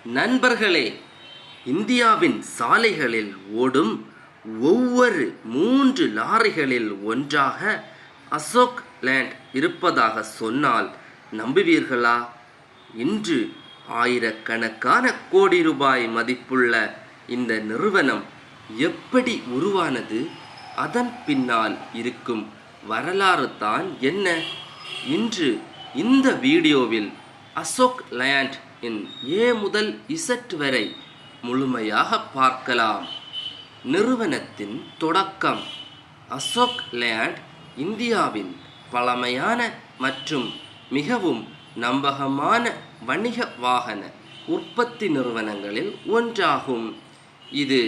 நண்பர்களே, இந்தியாவின் சாலைகளில் ஓடும் ஒவ்வொரு 3 லாரிகளில் ஒன்றாக அசோக் லேண்ட் இருப்பதாக சொன்னால் நம்புவீர்களா? இன்று ஆயிரக்கணக்கான கோடி ரூபாய் மதிப்புள்ள இந்த நிறுவனம் எப்படி உருவானது? அதன் பின்னால் இருக்கும் வரலாறு தான் என்ன? இன்று இந்த வீடியோவில் அசோக் லேண்ட் இன் A முதல் Z வரை முழுமையாக பார்க்கலாம். நிறுவனத்தின் தொடக்கம். அசோக் லேண்ட் இந்தியாவின் பழமையான மற்றும் மிகவும் நம்பகமான வணிக வாகன உற்பத்தி நிறுவனங்களில் ஒன்றாகும். இது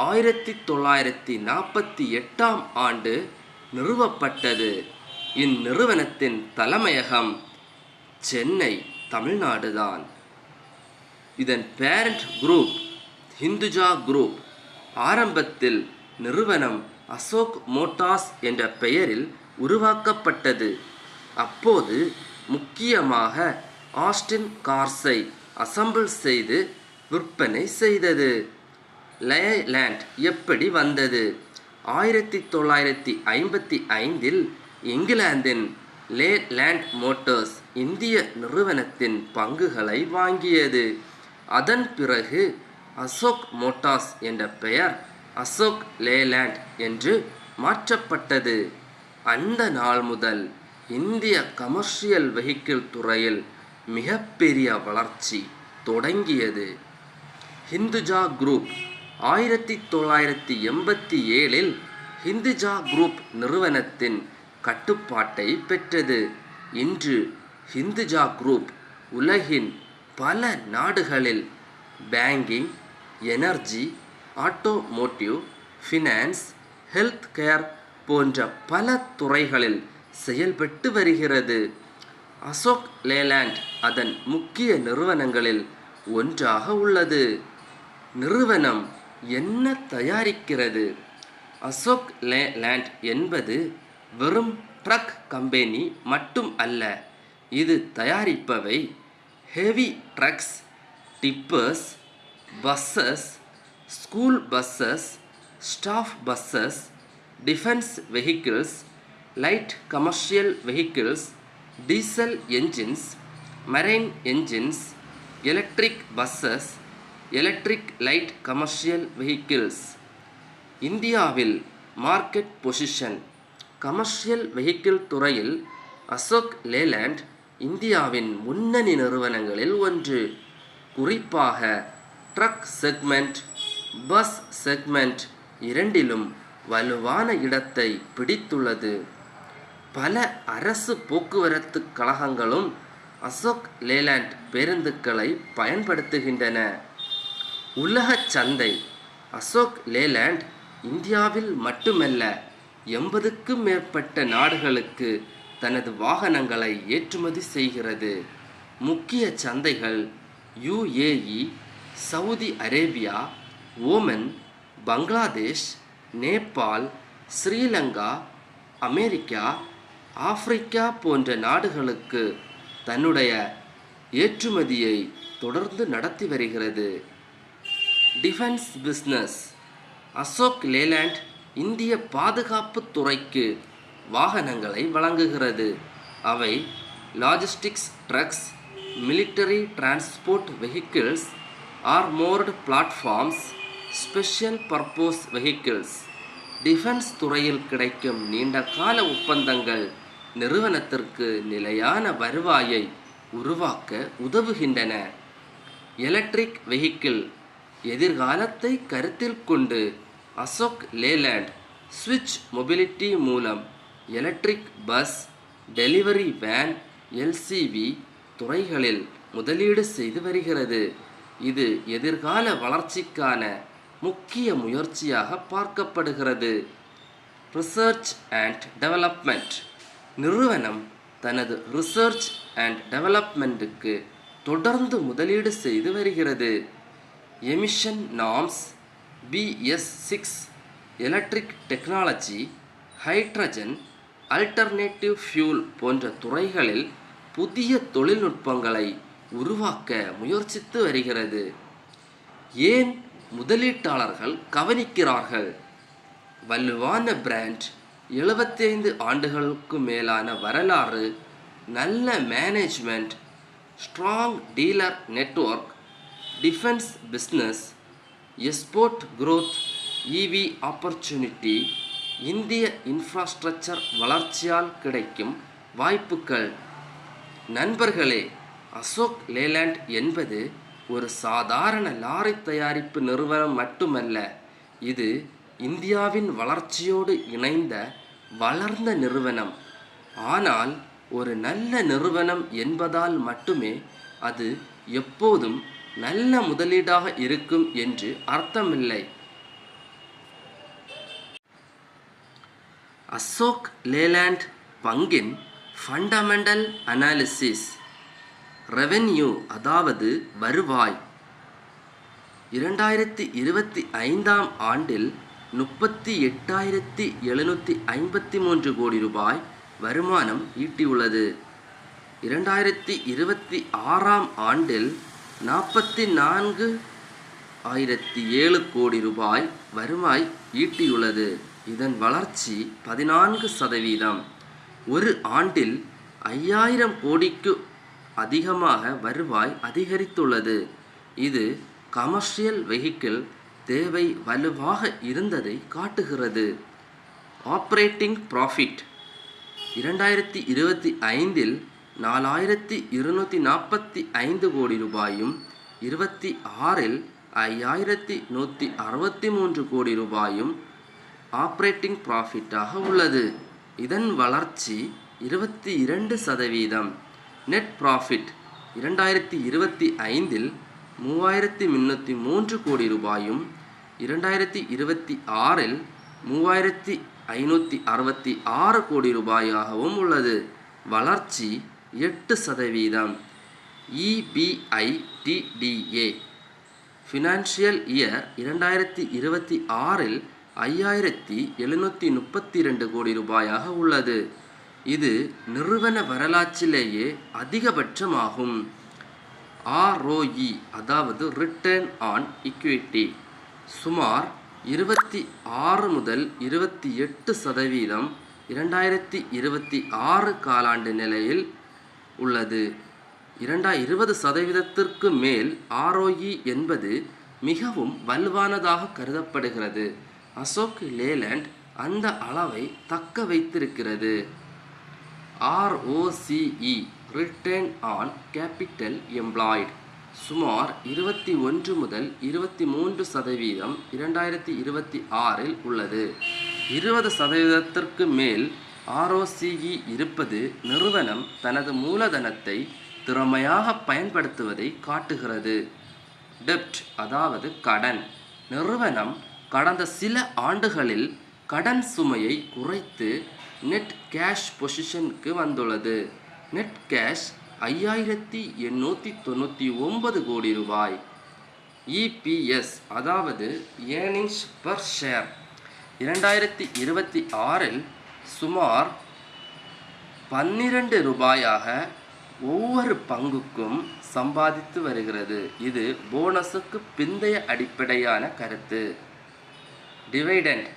1948ஆம் ஆண்டு நிறுவப்பட்டது. இந்நிறுவனத்தின் தலைமையகம் சென்னை, தமிழ்நாடு தான். இதன் பேரண்ட் குரூப் ஹிந்துஜா குரூப். ஆரம்பத்தில் நிறுவனம் அசோக் மோட்டார்ஸ் என்ற பெயரில் உருவாக்கப்பட்டது. அப்போது முக்கியமாக ஆஸ்டின் கார்ஸை அசம்பிள் செய்து விற்பனை செய்தது. லேண்ட் எப்படி வந்தது? 1955இல் இங்கிலாந்தின் லேண்ட் மோட்டார்ஸ் இந்திய நிறுவனத்தின் பங்குகளை வாங்கியது. அதன் பிறகு அசோக் மோட்டார்ஸ் என்ற பெயர் அசோக் லேலேண்ட் என்று மாற்றப்பட்டது. அந்த நாள் முதல் இந்திய கமர்ஷியல் வெஹிக்கிள் துறையில் மிகப்பெரிய வளர்ச்சி தொடங்கியது. ஹிந்துஜா குரூப் 1987இல் ஹிந்துஜா குரூப் நிறுவனத்தின் கட்டுப்பாட்டை பெற்றது. இன்று ஹிந்துஜா குரூப் உலகின் பல நாடுகளில் banking, energy, automotive, finance, health care போன்ற பல துறைகளில் செயல்பட்டு வருகிறது. அசோக் லேலேண்ட் அதன் முக்கிய நிறுவனங்களில் ஒன்றாக உள்ளது. நிறுவனம் என்ன தயாரிக்கிறது? அசோக் லேலேண்ட் என்பது வெறும் ட்ரக் கம்பெனி மட்டும் அல்ல. இது தயாரிப்பவை heavy trucks, tippers, buses, school buses, staff buses, defence vehicles, light commercial vehicles, diesel engines, marine engines, electric buses, electric light commercial vehicles. இந்தியாவில் மார்க்கெட் பொசிஷன். கமர்ஷியல் வெஹிக்கிள் துறையில் அசோக் லேலேண்ட் இந்தியாவின் முன்னணி நிறுவனங்களில் ஒன்று. குறிப்பாக ட்ரக் செக்மெண்ட், பஸ் செக்மெண்ட் இரண்டிலும் வலுவான இடத்தை பிடித்துள்ளது. பல அரசு போக்குவரத்து கழகங்களும் அசோக் லேலேண்ட் பேருந்துகளை பயன்படுத்துகின்றன. உலக சந்தை. அசோக் லேலேண்ட் இந்தியாவில் மட்டுமல்ல, 80க்கும் மேற்பட்ட நாடுகளுக்கு தனது வாகனங்களை ஏற்றுமதி செய்கிறது. முக்கிய சந்தைகள் UAE, Saudi Arabia, Oman, Bangladesh, Nepal, Sri Lanka, America, Africa போன்ற நாடுகளுக்கு தன்னுடைய ஏற்றுமதியை தொடர்ந்து நடத்தி வருகிறது. Defence business. அசோக் லேலேண்ட் இந்திய பாதுகாப்பு துறைக்கு வாகனங்களை வழங்குகிறது. அவை logistics trucks, military transport vehicles, armoured platforms, special purpose vehicles. Defence துறையில் கிடைக்கும் நீண்டகால ஒப்பந்தங்கள் நிறுவனத்திற்கு நிலையான வருவாயை உருவாக்க உதவுகின்றன. Electric vehicle. எதிர்காலத்தை கருத்தில் கொண்டு அசோக் லேலேண்ட் ஸ்விட்ச் மொபிலிட்டி மூலம் electric bus, delivery van, LCV துறைகளில் முதலீடு செய்து வருகிறது. இது எதிர்கால வளர்ச்சிக்கான முக்கிய முயற்சியாக பார்க்கப்படுகிறது. Research and development. நிறுவனம் தனது ரிசர்ச் அண்ட் டெவலப்மெண்ட்டுக்கு தொடர்ந்து முதலீடு செய்து வருகிறது. Emission norms, BS6, electric technology, hydrogen, alternative fuel போன்ற துறைகளில் புதிய தொழில்நுட்பங்களை உருவாக்க முயற்சித்து வருகிறது. ஏன் முதலீட்டாளர்கள் கவனிக்கிறார்கள்? வலுவான பிராண்ட், 75 ஆண்டுகளுக்கு மேலான வரலாறு, நல்ல management, strong dealer network, defence business, export growth, இவி ஆப்பர்ச்சுனிட்டி, இந்திய இன்ஃப்ராஸ்ட்ரக்சர் வளர்ச்சியால் கிடைக்கும் வாய்ப்புகள். நண்பர்களே, அசோக் லேலண்ட் என்பது ஒரு சாதாரண லாரி தயாரிப்பு நிறுவனம் மட்டுமல்ல. இது இந்தியாவின் வளர்ச்சியோடு இணைந்த வளர்ந்த நிறுவனம். ஆனால் ஒரு நல்ல நிறுவனம் என்பதால் மட்டுமே அது எப்போதும் நல்ல முதலீடாக இருக்கும் என்று அர்த்தமில்லை. அசோக் லேலண்ட் பங்கின் ஃபண்டமெண்டல் அனாலிசிஸ். ரெவென்யூ அதாவது வருவாய் 2025ஆம் ஆண்டில் 38,753 கோடி ரூபாய் வருமானம் ஈட்டியுள்ளது. 2026ஆம் ஆண்டில் 44,007 கோடி ரூபாய் வருவாய் ஈட்டியுள்ளது. இதன் வளர்ச்சி 14%. ஒரு ஆண்டில் 5,000 கோடிக்கு அதிகமாக வருவாய் அதிகரித்துள்ளது. இது கமர்ஷியல் வெஹிக்கிள் தேவை வலுவாக இருந்ததை காட்டுகிறது. ஆப்ரேட்டிங் ப்ராஃபிட் 2025இல் 4,245 கோடி ரூபாயும் 26இல் 5,163 கோடி ரூபாயும் ஆப்ரேட்டிங் ப்ராஃபிட்டாக உள்ளது. இதன் வளர்ச்சி 22%. நெட் ப்ராஃபிட் 2025இல் 3,303 கோடி ரூபாயும் 2026இல் 3,566 கோடி ரூபாயாகவும் உள்ளது. வளர்ச்சி 8%. EBITDA ஃபினான்ஷியல் இயர் 2026இல் 5,732 கோடி ரூபாயாக உள்ளது. இது நிறுவன வரலாற்றிலேயே அதிகபட்சமாகும். ROE அதாவது ரிட்டர்ன் ஆன் ஈக்விட்டி சுமார் 26 முதல் 28% 2026 காலாண்டு நிலையில் உள்ளது. 20% மேல் ROE என்பது மிகவும் வலுவானதாக கருதப்படுகிறது. அசோக் லேலண்ட் அந்த அளவை தக்க வைத்திருக்கிறது. ROCE return on capital employed சுமார் 21 முதல் 23% 2026இல் உள்ளது. 20% மேல் ROCE இருப்பது நிறுவனம் தனது மூலதனத்தை திறமையாக பயன்படுத்துவதை காட்டுகிறது. டெப்ட் அதாவது கடன். நிறுவனம் கடந்த சில ஆண்டுகளில் கடன் சுமையை குறைத்து நெட் கேஷ் பொசிஷனுக்கு வந்துள்ளது. நெட் கேஷ் 5,899 கோடி ரூபாய். EPS அதாவது ஏர்னிங்ஸ் பர் ஷேர் 2026இல் சுமார் 12 ரூபாயாக ஒவ்வொரு பங்குக்கும் சம்பாதித்து வருகிறது. இது போனஸுக்கு பிந்தைய அடிப்படையான கருத்து. டிவிடெண்ட்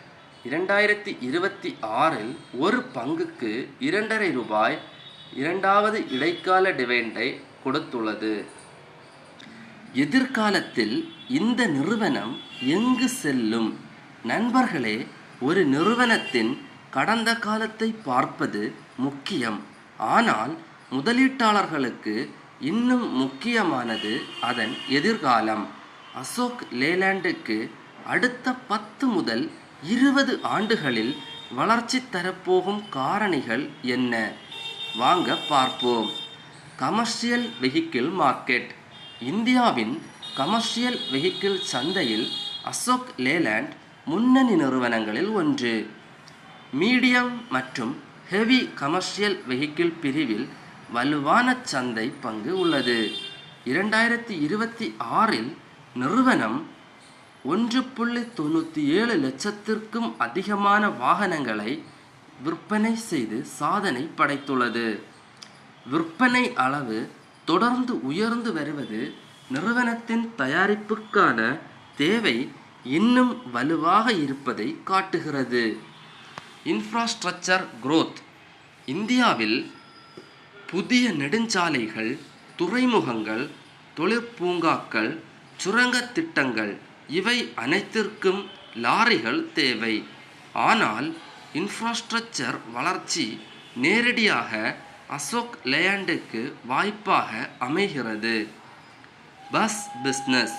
2026இல் ஒரு பங்குக்கு 2.5 ரூபாய் இரண்டாவது இடைக்கால டிவிடெண்டை கொடுத்துள்ளது. எதிர்காலத்தில் இந்த நிறுவனம் எங்கு செல்லும்? நண்பர்களே, ஒரு நிறுவனத்தின் கடந்த காலத்தை பார்ப்பது முக்கியம். ஆனால் முதலீட்டாளர்களுக்கு இன்னும் முக்கியமானது அதன் எதிர்காலம். அசோக் லேலண்டுக்கு அடுத்த 10 முதல் 20 ஆண்டுகளில் வளர்ச்சி தரப்போகும் காரணிகள் என்ன? வாங்க பார்ப்போம். Commercial vehicle market. இந்தியாவின் கமர்ஷியல் வெஹிக்கிள் சந்தையில் அசோக் லேலண்ட் முன்னணி நிறுவனங்களில் ஒன்று. மீடியம் மற்றும் ஹெவி கமர்ஷியல் வெஹிக்கிள் பிரிவில் வலுவான சந்தை பங்கு உள்ளது. 2026இல் நிறுவனம் 1.97 லட்சத்திற்கும் அதிகமான வாகனங்களை விற்பனை செய்து சாதனை படைத்துள்ளது. விற்பனை அளவு தொடர்ந்து உயர்ந்து வருவது நிறுவனத்தின் தயாரிப்புக்கான தேவை இன்னும் வலுவாக இருப்பதை காட்டுகிறது. Infrastructure growth. இந்தியாவில் புதிய நெடுஞ்சாலைகள், துறைமுகங்கள், தொழிற்பூங்காக்கள், சுரங்கத் திட்டங்கள் இவை அனைத்திற்கும் லாரிகள் தேவை. ஆனால் இன்ஃப்ராஸ்ட்ரக்சர் வளர்ச்சி நேரடியாக அசோக் லேலண்டுக்கு வாய்ப்பாக அமைகிறது. Bus business.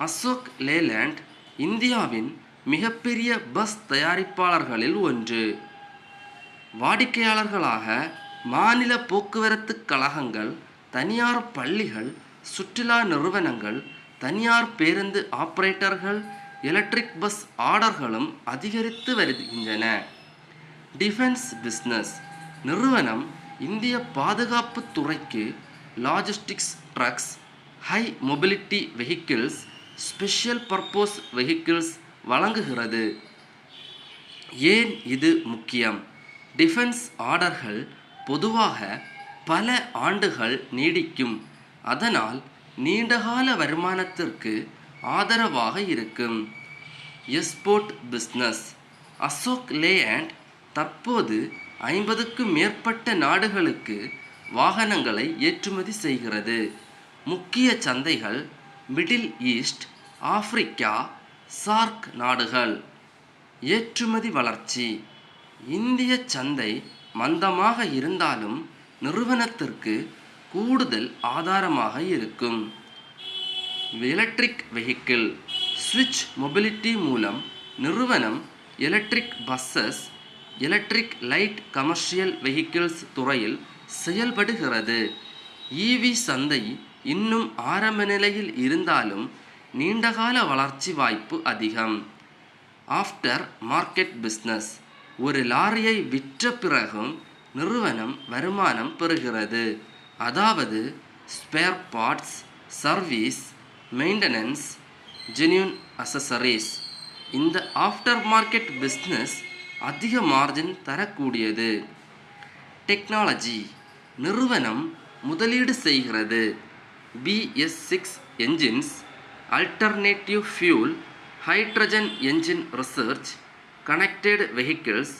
அசோக் லேலண்ட் இந்தியாவின் மிகப்பெரிய பஸ் தயாரிப்பாளர்களில் ஒன்று. வாடிக்கையாளர்களாக மாநில போக்குவரத்து கழகங்கள், தனியார் பள்ளிகள், சுற்றுலா நிறுவனங்கள், தனியார் பேருந்து ஆபரேட்டர்கள், எலக்ட்ரிக் பஸ் ஆர்டர்களும் அதிகரித்து வருகின்றன. Defence business. நிறுவனம் இந்திய பாதுகாப்பு துறைக்கு logistics trucks, high mobility vehicles, special purpose vehicles வழங்குகிறது. ஏன் இது முக்கியம்? டிஃபென்ஸ் ஆர்டர்கள் பொதுவாக பல ஆண்டுகள் நீடிக்கும். அதனால் நீண்டகால வருமானத்திற்கு ஆதரவாக இருக்கும். Export business. அசோக் லேலண்ட் தற்போது 50க்கும் மேற்பட்ட நாடுகளுக்கு வாகனங்களை ஏற்றுமதி செய்கிறது. முக்கிய சந்தைகள் மிடில் ஈஸ்ட், ஆப்பிரிக்கா, சார்க் நாடுகள். ஏற்றுமதி வளர்ச்சி. இந்திய சந்தை மந்தமாக இருந்தாலும் நிறுவனத்திற்கு கூடுதல் ஆதாரமாக இருக்கும். Electric vehicle. ஸ்விட்ச் மொபிலிட்டி மூலம் நிறுவனம் electric buses, electric light commercial vehicles துறையில் செயல்படுகிறது. ஈவி சந்தை இன்னும் ஆரம்ப நிலையில் இருந்தாலும் நீண்டகால வளர்ச்சி வாய்ப்பு அதிகம். After market business. ஒரு லாரியை விற்ற பிறகும் நிறுவனம் வருமானம் பெறுகிறது. அதாவது spare parts, service, maintenance, genuine accessories. இந்த ஆஃப்டர் மார்க்கெட் பிஸ்னஸ் அதிக மார்ஜின் தரக்கூடியது. டெக்னாலஜி. நிறுவனம் முதலீடு செய்கிறது. BS6 engines, alternative fuel, hydrogen engine research, connected vehicles,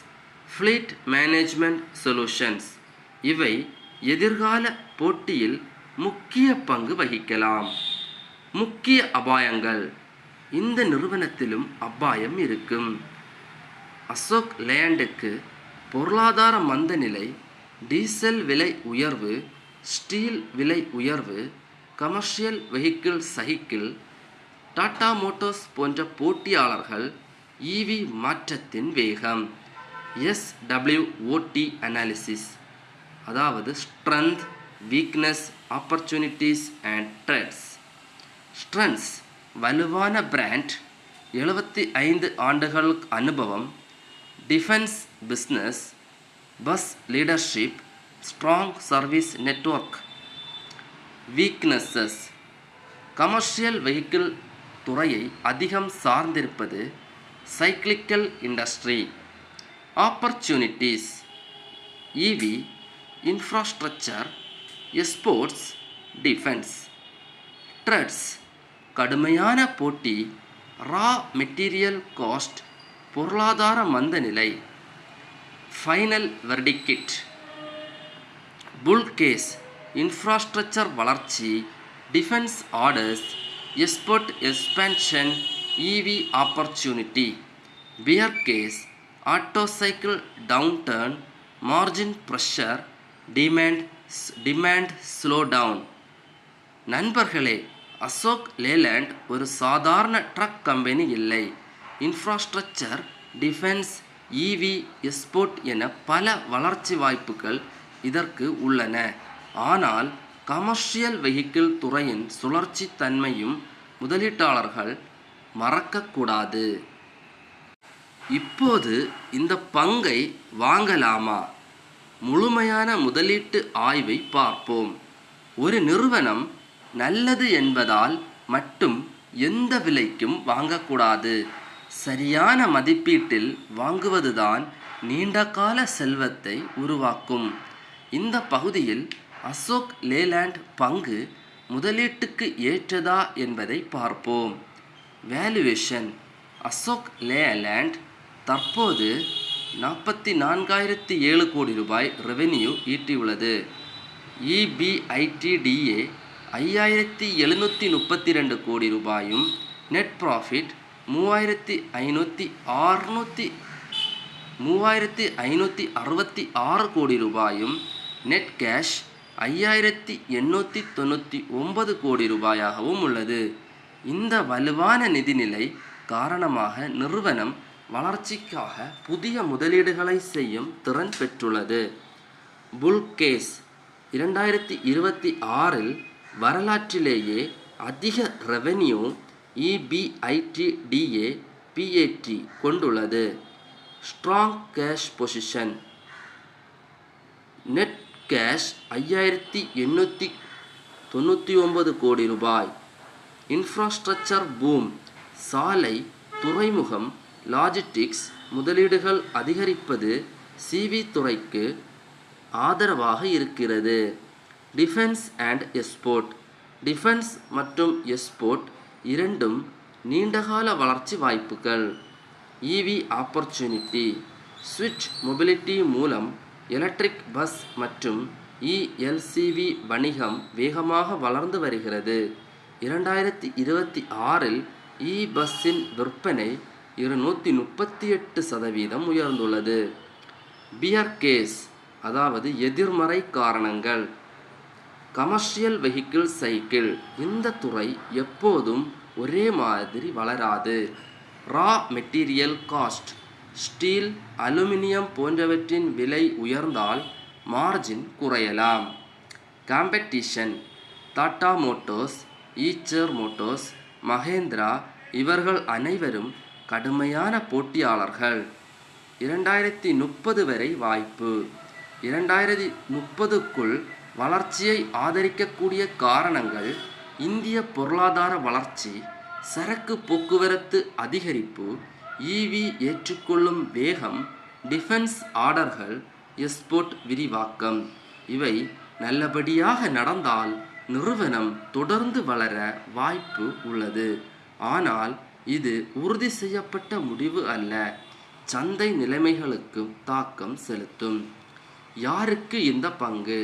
fleet management solutions இவை எதிர்கால போட்டியில் முக்கிய பங்கு வகிக்கலாம். முக்கிய அபாயங்கள். இந்த நிறுவனத்திலும் அபாயம் இருக்கும். அசோக் லேலண்டுக்கு பொருளாதார மந்தநிலை, டீசல் விலை உயர்வு, ஸ்டீல் விலை உயர்வு, commercial vehicle cycle, Tata Motors போன்ற போட்டியாளர்கள், ஈவி மாற்றத்தின் வேகம். SWOT அனாலிசிஸ், அதாவது strength, weakness, opportunities and threats. Strengths. வலுவான பிராண்ட், 75 ஆண்டுகள் அனுபவம், defence business, bus leadership, strong service network. Weaknesses. Commercial vehicle துறையை அதிகம் சார்ந்திருப்பது, cyclical industry. Opportunities. EV, infrastructure, exports, defence. Threats. கடுமையான போட்டி, ரா மெட்டீரியல் காஸ்ட், பொருளாதார மந்தநிலை. Final verdict. Bull case. Infrastructure வளர்ச்சி, defence orders, export expansion, EV opportunity. Bear case. Auto cycle downturn, margin pressure, demand slowdown. நண்பர்களே, அசோக் லேலண்ட் ஒரு சாதாரண truck company இல்லை. Infrastructure, defence, EV, export என பல வளர்ச்சி வாய்ப்புகள் இதற்கு உள்ளன. ஆனால் கமர்ஷியல் வெஹிக்கிள் துறையின் சுழற்சி தன்மையும் முதலீட்டாளர்கள் மறக்கக்கூடாது. இப்போது இந்த பங்கை வாங்கலாமா? முழுமையான முதலீட்டு ஆய்வை பார்ப்போம். ஒரு நிறுவனம் நல்லது என்பதால் மட்டும் எந்த விலைக்கும் வாங்கக்கூடாது. சரியான மதிப்பீட்டில் வாங்குவதுதான் நீண்டகால செல்வத்தை உருவாக்கும். இந்த பகுதியில் அசோக் லேலேண்ட் பங்கு முதலீட்டுக்கு ஏற்றதா என்பதை பார்ப்போம். வேல்யூவேஷன். அசோக் லேலேண்ட் தற்போது 44,007 கோடி ரூபாய் ரெவென்யூ ஈட்டியுள்ளது. EBITDA 5,732 கோடி ரூபாயும், நெட் ப்ராஃபிட் 3,566 கோடி ரூபாயும், நெட் கேஷ் 5,899 கோடி ரூபாயாகவும் உள்ளது. இந்த வலுவான நிதிநிலை காரணமாக நிறுவனம் வளர்ச்சிக்காக புதிய முதலீடுகளை செய்யும் திறன் பெற்றுள்ளது. புல் கேஸ். 2026 வரலாற்றிலேயே அதிக ரெவென்யூ, EBITDA, PAT கொண்டுள்ளது. Strong cash position. Net cash 5,899 கோடி ரூபாய். Infrastructure boom. சாலை, துறைமுகம், லாஜிஸ்டிக்ஸ் முதலீடுகள் அதிகரிப்பது CV துறைக்கு ஆதரவாக இருக்கிறது. Defence and export. டிஃபென்ஸ் மற்றும் எக்ஸ்போர்ட் இரண்டும் நீண்டகால வளர்ச்சி வாய்ப்புகள். EV opportunity. ஸ்விட்ச் மொபிலிட்டி மூலம் எலக்ட்ரிக் பஸ் மற்றும் ELCV வணிகம் வேகமாக வளர்ந்து வருகிறது. 2026 பஸ்ஸின் விற்பனை 238% உயர்ந்துள்ளது. பியர் கேஸ், அதாவது எதிர்மறை காரணங்கள். Commercial vehicle cycle. இந்த துறை எப்போதும் ஒரே மாதிரி வளராது. Raw material cost. Steel, aluminium போன்றவற்றின் விலை உயர்ந்தால் மார்ஜின் குறையலாம். Competition. Tata Motors, Eicher Motors, Mahindra இவர்கள் அனைவரும் கடுமையான போட்டியாளர்கள். 2030 வரை வாய்ப்பு. 2030க்குள் வளர்ச்சியை ஆதரிக்கக்கூடிய காரணங்கள் இந்திய பொருளாதார வளர்ச்சி, சரக்கு போக்குவரத்து அதிகரிப்பு, EV ஏற்றுக்கொள்ளும் வேகம், டிஃபென்ஸ் ஆர்டர்கள், எக்ஸ்போர்ட் விரிவாக்கம். இவை நல்லபடியாக நடந்தால் நிறுவனம் தொடர்ந்து வளர வாய்ப்பு உள்ளது. ஆனால் இது உறுதி செய்யப்பட்ட முடிவு அல்ல. சந்தை நிலைமைகளுக்கு தாக்கம் செலுத்தும். யாருக்கு இந்த பங்கு?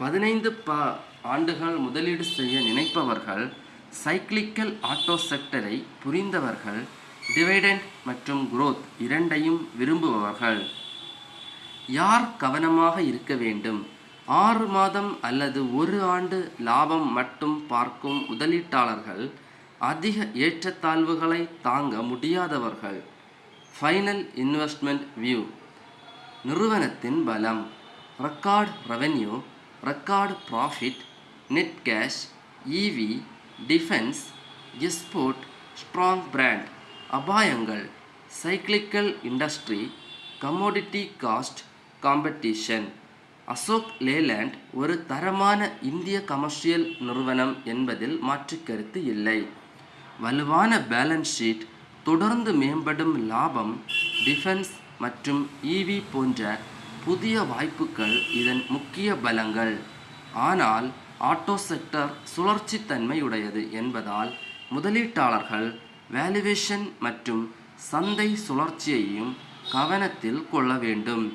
15 ஆண்டுகள் முதலீடு செய்ய நினைப்பவர்கள், சைக்கிளிக்கல் ஆட்டோ செக்டரை புரிந்தவர்கள், டிவிடெண்ட் மற்றும் குரோத் இரண்டையும் விரும்புபவர்கள். யார் கவனமாக இருக்க வேண்டும்? 6 மாதம் அல்லது 1 ஆண்டு லாபம் மட்டும் பார்க்கும் முதலீட்டாளர்கள், அதிக ஏற்றத்தாழ்வுகளை தாங்க முடியாதவர்கள். Final investment view. நிறுவனத்தின் பலம். Record revenue, record profit, net cash, EV, defence, export, strong brand. அபாயங்கள். Cyclical industry, commodity cost, competition. Ashok Leyland ஒரு தரமான இந்திய கமர்ஷியல் நிறுவனம் என்பதில் மாற்று கருத்து இல்லை. வலுவான பேலன்ஸ் ஷீட், தொடர்ந்து மேம்படும் லாபம், டிஃபென்ஸ் மற்றும் EV போன்ற புதிய வாய்ப்புகள் இதன் முக்கிய பலங்கள். ஆனால் ஆட்டோ செக்டர் சுழற்சித்தன்மையுடையது என்பதால் முதலீட்டாளர்கள் வேல்யூவேஷன் மற்றும் சந்தை சுழற்சியையும் கவனத்தில் கொள்ள வேண்டும்.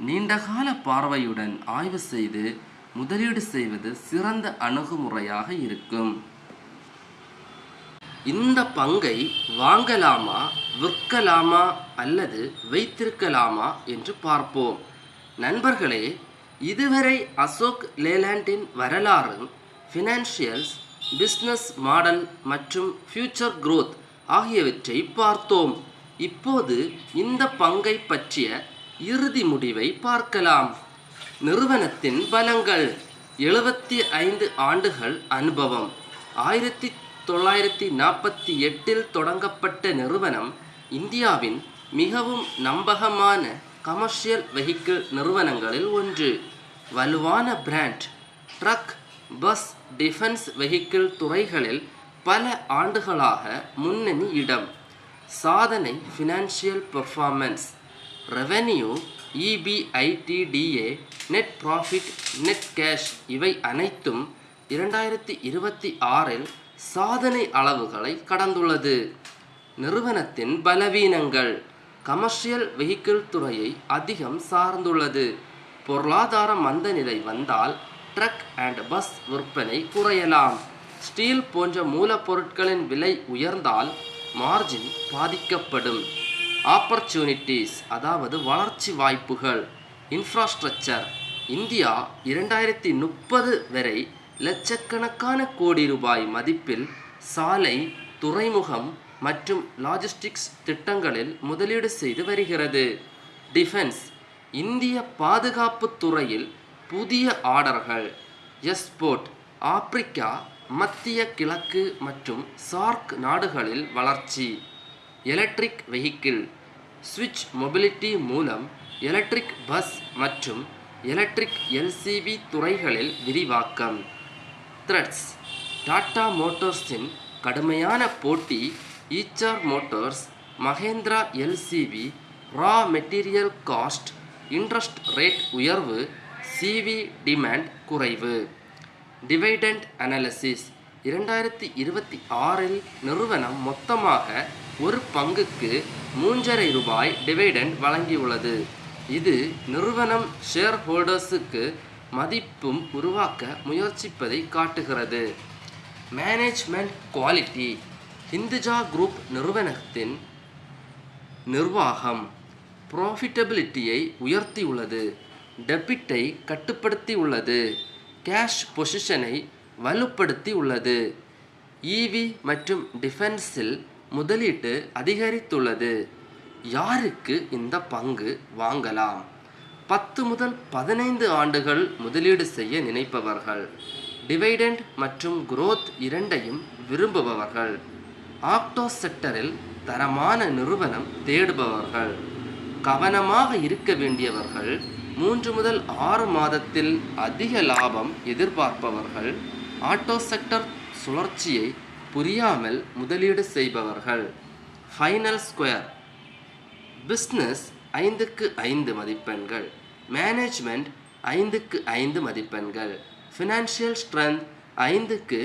நீண்டகால பார்வையுடன் ஆய்வு செய்து முதலீடு செய்வது சிறந்த அணுகுமுறையாக இருக்கும். இந்த பங்கை வாங்கலாமா, விற்கலாமா அல்லது வைத்திருக்கலாமா என்று பார்ப்போம். நண்பர்களே, இதுவரை அசோக் லேலேண்டின் வரலாறு, ஃபினான்ஷியல்ஸ், பிஸ்னஸ் மாடல் மற்றும் ஃபியூச்சர் growth ஆகியவற்றை பார்த்தோம். இப்போது இந்த பங்கை பற்றிய இறுதி முடிவை பார்க்கலாம். நிறுவனத்தின் பலங்கள். 75 ஆண்டுகள் அனுபவம். 1948 தொடங்கப்பட்ட நிறுவனம் இந்தியாவின் மிகவும் நம்பகமான கமர்ஷியல் வெஹிக்கிள் நிறுவனங்களில் ஒன்று. வலுவான brand. Truck, bus, defence vehicle துறைகளில் பல ஆண்டுகளாக முன்னணி இடம். சாதனை. Financial performance. Revenue EBITDA, net profit, net cash இவை அனைத்தும் 2026 சாதனை அளவுகளை கடந்துள்ளது. நிறுவனத்தின் பலவீனங்கள்: கமர்ஷியல் வெஹிக்கிள் துறையை அதிகம் சார்ந்துள்ளது. பொருளாதார மந்தநிலை வந்தால் ட்ரக் அண்ட் பஸ் விற்பனை குறையலாம். ஸ்டீல் போன்ற மூலப்பொருட்களின் விலை உயர்ந்தால் மார்ஜின் பாதிக்கப்படும். ஆப்பர்ச்சுனிட்டிஸ் அதாவது வளர்ச்சி வாய்ப்புகள். இன்ஃப்ராஸ்ட்ரக்சர்: இந்தியா 2030 வரை லட்சக்கணக்கான கோடி ரூபாய் மதிப்பில் சாலை, துறைமுகம் மற்றும் லாஜிஸ்டிக்ஸ் திட்டங்களில் முதலீடு செய்து வருகிறது. டிஃபென்ஸ்: இந்திய பாதுகாப்பு துறையில் புதிய ஆர்டர்கள். எக்ஸ்போர்ட்: ஆப்பிரிக்கா, மத்திய கிழக்கு மற்றும் சார்க் நாடுகளில் வளர்ச்சி. எலக்ட்ரிக் வெஹிக்கிள்: ஸ்விட்ச் மொபிலிட்டி மூலம் எலக்ட்ரிக் பஸ் மற்றும் எலக்ட்ரிக் எல்சிவி துறைகளில் விரிவாக்கம். த்ரெட்ஸ்: டாடா மோட்டார்ஸின் கடுமையான போட்டி, Eicher Motors, Mahindra LCV, raw material cost, interest rate உயர்வு, சிவி டிமாண்ட் குறைவு. டிவிடெண்ட் அனாலிசிஸ்: 2026 நிறுவனம் மொத்தமாக ஒரு பங்குக்கு 3.5 ரூபாய் டிவிடெண்ட் வழங்கியுள்ளது. இது நிறுவனம் ஷேர் ஹோல்டர்ஸுக்கு மதிப்பும் உருவாக்க முயற்சிப்பதை காட்டுகிறது. மேனேஜ்மெண்ட் குவாலிட்டி: ஹிந்துஜா குரூப் நிறுவனத்தின் நிர்வாகம் ப்ராஃபிட்டபிலிட்டியை உயர்த்தியுள்ளது, டெபிட்டை கட்டுப்படுத்தியுள்ளது, கேஷ் பொசிஷனை வலுப்படுத்தியுள்ளது. இவி மற்றும் டிஃபென்ஸில் முதலீட்டு அதிகரித்துள்ளது. யாருக்கு இந்த பங்கு வாங்கலாம்? 10 முதல் 15 ஆண்டுகள் முதலீடு செய்ய நினைப்பவர்கள், டிவிடெண்ட் மற்றும் growth இரண்டையும் விரும்புபவர்கள், ஆக்டோ செக்டரில் தரமான நிறுவனம் தேடுபவர்கள், கவனமாக இருக்க வேண்டியவர்கள், 3 முதல் 6 மாதத்தில் அதிக லாபம் எதிர்பார்ப்பவர்கள், ஆட்டோ செக்டர் சுழற்சியை புரியாமல் முதலீடு செய்பவர்கள். ஃபைனல் ஸ்கொயர்: பிஸ்னஸ் 5க்கு 5 மதிப்பெண்கள், மேனேஜ்மெண்ட் 5க்கு 5 மதிப்பெண்கள், ஃபினான்ஷியல் ஸ்ட்ரென்த் 5க்கு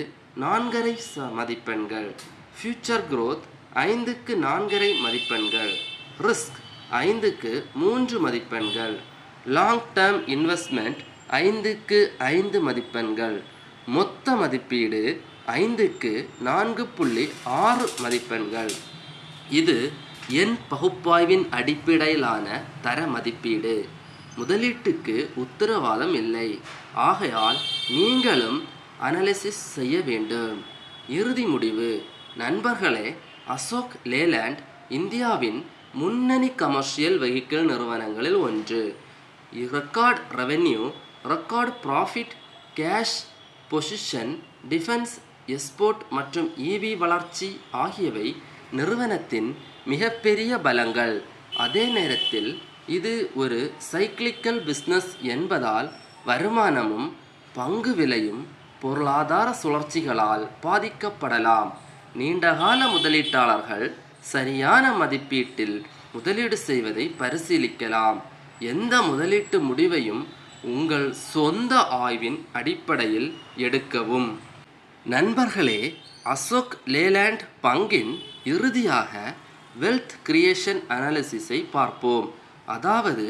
4.5 மதிப்பெண்கள், ஃபியூச்சர் growth 5க்கு 4.5 மதிப்பெண்கள், ரிஸ்க் 5க்கு 3 மதிப்பெண்கள், லாங் டேர்ம் இன்வெஸ்ட்மெண்ட் 5க்கு 5 மதிப்பெண்கள், மொத்த மதிப்பீடு 5க்கு 4.6 மதிப்பெண்கள். இது எண் பகுப்பாய்வின் அடிப்படையிலான தர மதிப்பீடு. முதலீட்டுக்கு உத்தரவாதம் இல்லை, ஆகையால் நீங்களும் அனாலிசிஸ் செய்ய வேண்டும். இறுதி முடிவு: நண்பர்களே, அசோக் லேலண்ட் இந்தியாவின் முன்னணி கமர்ஷியல் வெஹிக்கிள் நிறுவனங்களில் ஒன்று. Record revenue, record profit, cash position, defence, export மற்றும் இவி வளர்ச்சி ஆகியவை நிறுவனத்தின் மிகப்பெரிய பலங்கள். அதே நேரத்தில் இது ஒரு சைக்கிளிக்கல் பிஸ்னஸ் என்பதால் வருமானமும் பங்கு விலையும் பொருளாதார சுழற்சிகளால் பாதிக்கப்படலாம். நீண்டகால முதலீட்டாளர்கள் சரியான மதிப்பீட்டில் முதலீடு செய்வதை பரிசீலிக்கலாம். எந்த முதலீட்டு முடிவையும் உங்கள் சொந்த ஆய்வின் அடிப்படையில் எடுக்கவும். நண்பர்களே, அசோக் லேலண்ட் பங்கின் இறுதியாக வெல்த் கிரியேஷன் அனாலிசிஸை பார்ப்போம். அதாவது,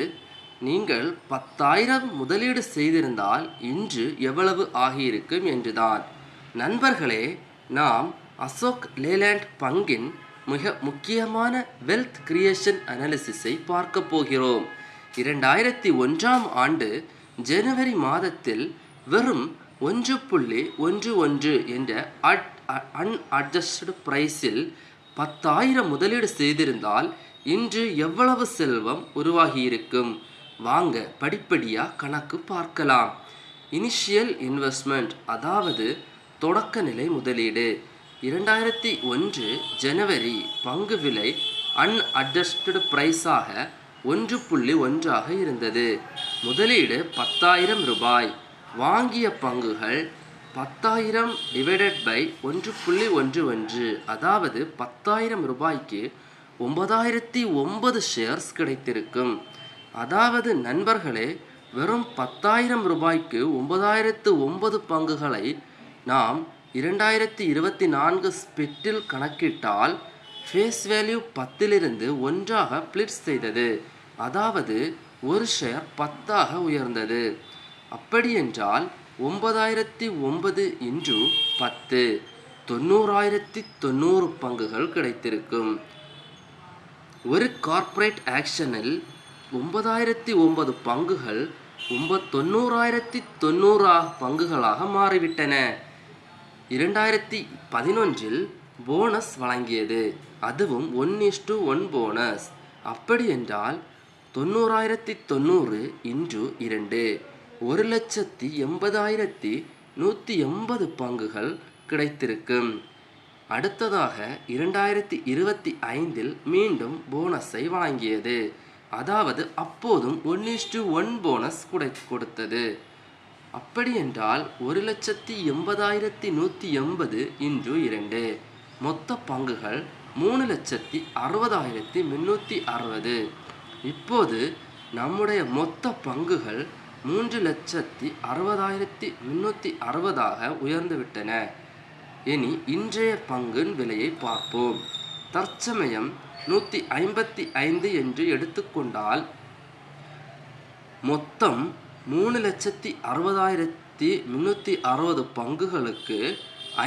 நீங்கள் 10,000 முதலீடு செய்திருந்தால் இன்று எவ்வளவு ஆகியிருக்கும் என்றுதான். நண்பர்களே, நாம் அசோக் லேலண்ட் பங்கின் மிக முக்கியமான வெல்த் கிரியேஷன் அனாலிசிஸை பார்க்க போகிறோம். 2001ஆம் ஆண்டு ஜனவரி மாதத்தில் வெறும் 1.11 என்ற அன்அட்ஜஸ்டட் பிரைஸில் 10,000 முதலீடு செய்திருந்தால் இன்று எவ்வளவு செல்வம் உருவாகியிருக்கும்? வாங்க படிப்படியாக கணக்கு பார்க்கலாம். இனிஷியல் இன்வெஸ்ட்மெண்ட் அதாவது தொடக்க நிலை முதலீடு. 2001 ஜனவரி பங்கு விலை அன்அட்ஜஸ்டட் பிரைஸாக 1.1 இருந்தது. முதலீடு 10,000 ரூபாய். வாங்கிய பங்குகள் 10,000 டிவைடட் பை 1.11, அதாவது 10,000 ரூபாய்க்கு 9,009 ஷேர்ஸ் கிடைத்திருக்கும். அதாவது நண்பர்களே, வெறும் 10,000 ரூபாய்க்கு 9,009 பங்குகளை நாம் 2024 ஸ்பிட்டில் கணக்கிட்டால் ஃபேஸ் வேல்யூ 10லிருந்து 1ஆக ஸ்பிளிட் செய்தது. அதாவது ஒரு ஷேர் 10ஆக உயர்ந்தது. அப்படியென்றால் 9,009 இன்டு 10 90,090 பங்குகள் கிடைத்திருக்கும். ஒரு கார்ப்பரேட் ஆக்ஷனில் 9,009 பங்குகள் 90,090 பங்குகளாக மாறிவிட்டன. 2011இல் போனஸ் வழங்கியது, அதுவும் 1:1 போனஸ். அப்படியென்றால் 90,090 இன்டு 2 1,80,180 பங்குகள் கிடைத்திருக்கும். அடுத்ததாக 2025இல் மீண்டும் போனஸை வழங்கியது, அதாவது அப்போதும் 1:1 போனஸ் கொடுத்தது. அப்படியென்றால் 1,80,180 இன்டு 2 மொத்த பங்குகள் 3,60,360. இப்போது நம்முடைய மொத்த பங்குகள் 3,60,360ஆக உயர்ந்துவிட்டன. இனி இன்றைய பங்கின் விலையை பார்ப்போம். தற்சமயம் 155 என்று எடுத்துக்கொண்டால் மொத்தம் 3,60,360 பங்குகளுக்கு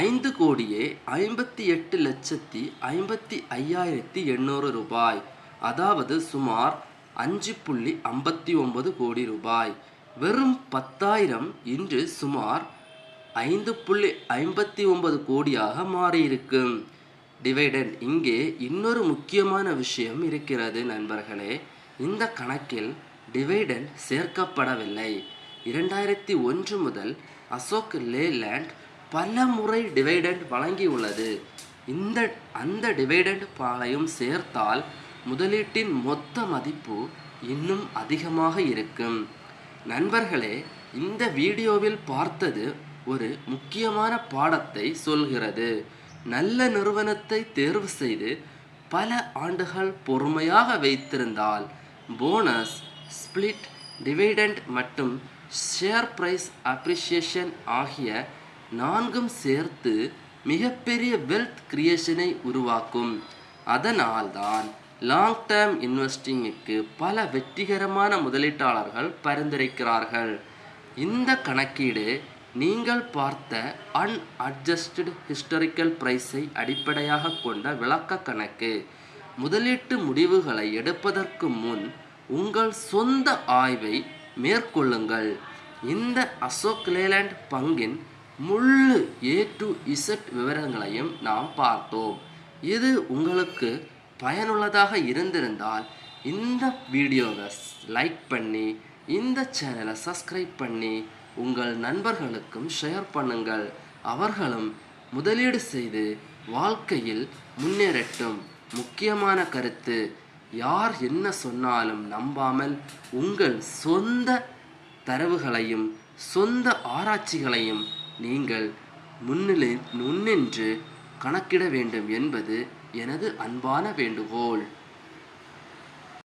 5,58,55,800 ரூபாய், அதாவது சுமார் 5.59 கோடி ரூபாய். வெறும் 10,000 இன்று சுமார் 5.59 கோடியாக மாறியிருக்கும். டிவைடெண்ட். இங்கே இன்னொரு முக்கியமான விஷயம் இருக்கிறது நண்பர்களே. இந்த கணக்கில் டிவைடெண்ட் சேர்க்கப்படவில்லை. 2001 முதல் அசோக் லேலேண்ட் பல முறை டிவைடெண்ட் வழங்கியுள்ளது. அந்த டிவைடெண்ட் பாலையும் சேர்த்தால் முதலீட்டின் மொத்த மதிப்பு இன்னும் அதிகமாக இருக்கும். நண்பர்களே, இந்த வீடியோவில் பார்த்தது ஒரு முக்கியமான பாடத்தை சொல்கிறது. நல்ல நிறுவனத்தை தேர்வு செய்து பல ஆண்டுகள் பொறுமையாக வைத்திருந்தால் போனஸ், ஸ்பிளிட், டிவிடெண்ட் மற்றும் ஷேர் பிரைஸ் அப்ரிசியேஷன் ஆகிய 4ம் சேர்த்து மிகப்பெரிய வெல்த் கிரியேஷனை உருவாக்கும். அதனால்தான் லாங் டேர்ம் இன்வெஸ்டிங்குக்கு பல வெற்றிகரமான முதலீட்டாளர்கள் பரிந்துரைக்கிறார்கள். இந்த கணக்கீடு நீங்கள் பார்த்த அன்அட்ஜஸ்டட் ஹிஸ்டாரிக்கல் பிரைஸை அடிப்படையாக கொண்ட விளக்க கணக்கு. முதலீட்டு முடிவுகளை எடுப்பதற்கு முன் உங்கள் சொந்த ஆய்வை மேற்கொள்ளுங்கள். இந்த அசோக் லேலேண்ட் பங்கின் முழு A to Z விவரங்களையும் நாம் பார்த்தோம். இது உங்களுக்கு பயனுள்ளதாக இருந்திருந்தால் இந்த வீடியோவை லைக் பண்ணி, இந்த சேனலை சப்ஸ்கிரைப் பண்ணி உங்கள் நண்பர்களுக்கும் ஷேர் பண்ணுங்கள். அவர்களும் முதலீடு செய்து வாழ்க்கையில் முன்னேறட்டும். முக்கியமான கருத்து, யார் என்ன சொன்னாலும் நம்பாமல் உங்கள் சொந்த தரவுகளையும் சொந்த ஆராய்ச்சிகளையும் நீங்கள் முன்னின்று கணக்கிட வேண்டும் என்பது எனது அன்பான வேண்டுகோள்.